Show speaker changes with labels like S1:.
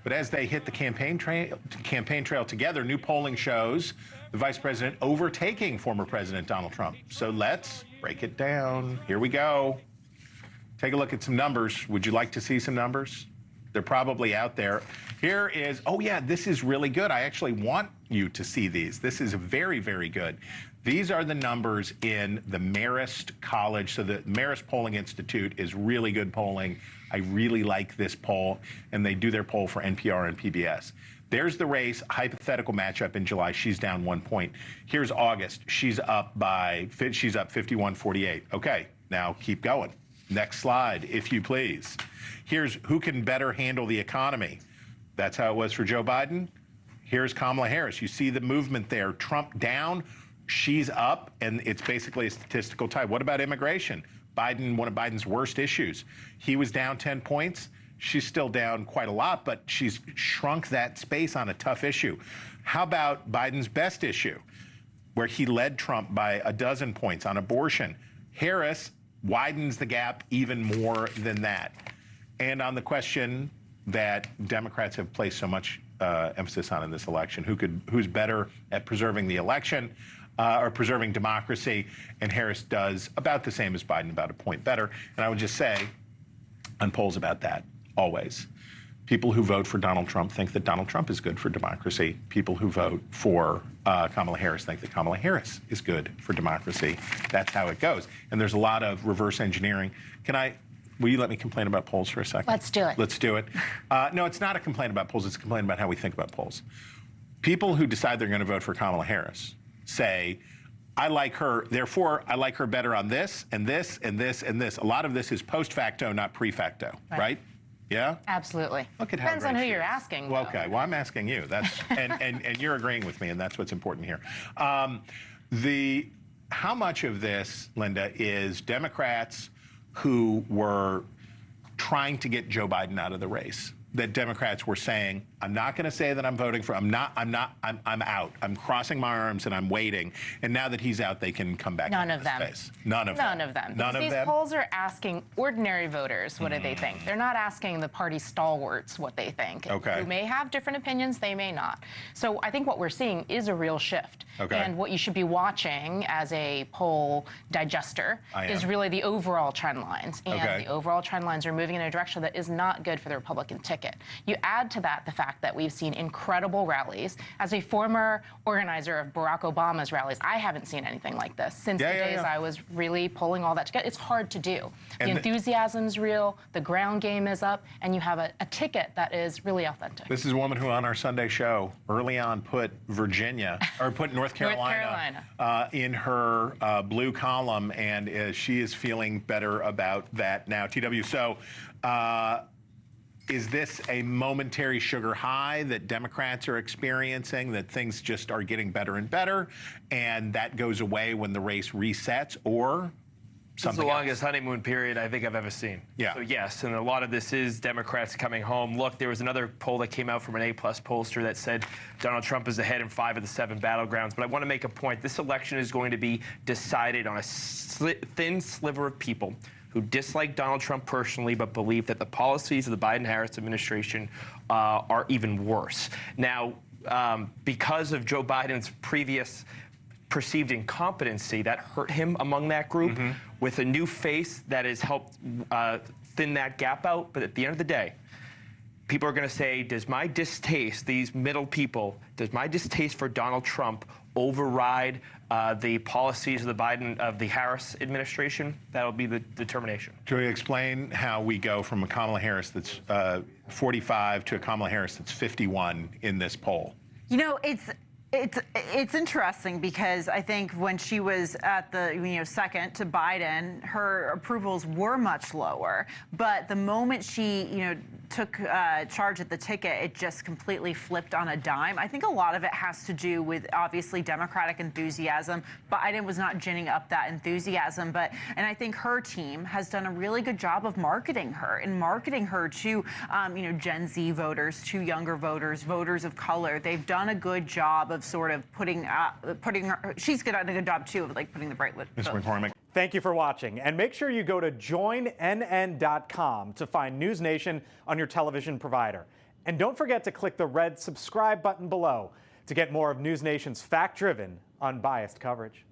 S1: But as they hit the campaign trail together, new polling shows the vice president overtaking former President Donald Trump. So let's break it down. Here we go. Take a look at some numbers. Would you like to see some numbers? They're probably out there. Here is, oh yeah, this is really good. I actually want you to see these. This is very, very good. These are the numbers in the Marist College. So the Marist Polling Institute is really good polling. I really like this poll, and they do their poll for NPR and PBS. There's the race, hypothetical matchup in July. She's down 1 point. Here's August. She's up 51-48. Okay, now keep going. Next slide, if you please. Here's who can better handle the economy. That's how it was for Joe Biden. Here's Kamala Harris. You see the movement there. Trump down, she's up, and it's basically a statistical tie. What about immigration? Biden, one of Biden's worst issues. He was down 10 points. She's still down quite a lot, but she's shrunk that space on a tough issue. How about Biden's best issue, where he led Trump by 12 points on abortion? Harris widens the gap even more than that. And on the question that Democrats have placed so much emphasis on in this election, who's better at preserving the election or preserving democracy, and Harris does about the same as Biden, about a point better. And I would just say, on polls about that, always, people who vote for Donald Trump think that Donald Trump is good for democracy. People who vote for Kamala Harris think that Kamala Harris is good for democracy. That's how it goes. And there's a lot of reverse engineering. Will you let me complain about polls for a second?
S2: Let's do it.
S1: Let's do it. No, it's not a complaint about polls. It's a complaint about how we think about polls. People who decide they're going to vote for Kamala Harris say, I like her, therefore I like her better on this and this and this and this. A lot of this is post facto, not pre facto, right? Yeah?
S2: Absolutely.
S1: Look at how
S2: depends on who you're asking.
S1: Well, okay, well, I'm asking you. That's and you're agreeing with me, and that's what's important here. How much of this, Linda, is Democrats who were trying to get Joe Biden out of the race? That Democrats were saying, I'm not going to say that I'm voting for, I'm out. I'm crossing my arms and I'm waiting. And now that he's out, they can come back.
S2: None of them.
S1: None of them.
S2: None of them. These polls are asking ordinary voters what do they think. They're not asking the party stalwarts what they think.
S1: Okay.
S2: Who may have different opinions, they may not. So I think what we're seeing is a real shift.
S1: Okay.
S2: And what you should be watching as a poll digester is really the overall trend lines. And the overall trend lines are moving in a direction that is not good for the Republican ticket. You add to that the fact that we've seen incredible rallies. As a former organizer of Barack Obama's rallies, I haven't seen anything like this since the days I was really pulling all that together. It's hard to do. The enthusiasm's real, the ground game is up, and you have a ticket that is really authentic.
S1: This is a woman who on our Sunday show early on put North Carolina, in her blue column, and she is feeling better about that now. TW, so is this a momentary sugar high that Democrats are experiencing, that things just are getting better and better, and that goes away when the race resets, or something
S3: It's the longest honeymoon period I think I've ever seen.
S1: Yeah.
S3: So yes, and a lot of this is Democrats coming home. Look, there was another poll that came out from an A-plus pollster that said Donald Trump is ahead in 5 of the 7 battlegrounds. But I want to make a point. This election is going to be decided on a thin sliver of people who dislike Donald Trump personally but believe that the policies of the Biden-Harris administration are even worse. Now, because of Joe Biden's previous perceived incompetency, that hurt him among that group. With a new face that has helped thin that gap out. But at the end of the day, people are going to say, does my distaste, these middle people, does my distaste for Donald Trump override the policies of the Harris administration? That'll be the determination.
S1: Can you explain how we go from a Kamala Harris that's 45 to a Kamala Harris that's 51 in this poll?
S4: You know, it's interesting because I think when she was at the second to Biden, her approvals were much lower. But the moment she took charge at the ticket, it just completely flipped on a dime. I think a lot of it has to do with obviously Democratic enthusiasm. Biden was not ginning up that enthusiasm, and I think her team has done a really good job of marketing her to Gen Z voters, to younger voters, voters of color. They've done a good job of sort of putting her. She's done a good job too of putting the bright lit.
S1: Mr. McCormick.
S5: Thank you for watching, and make sure you go to joinnn.com to find NewsNation on your television provider. And don't forget to click the red subscribe button below to get more of NewsNation's fact-driven, unbiased coverage.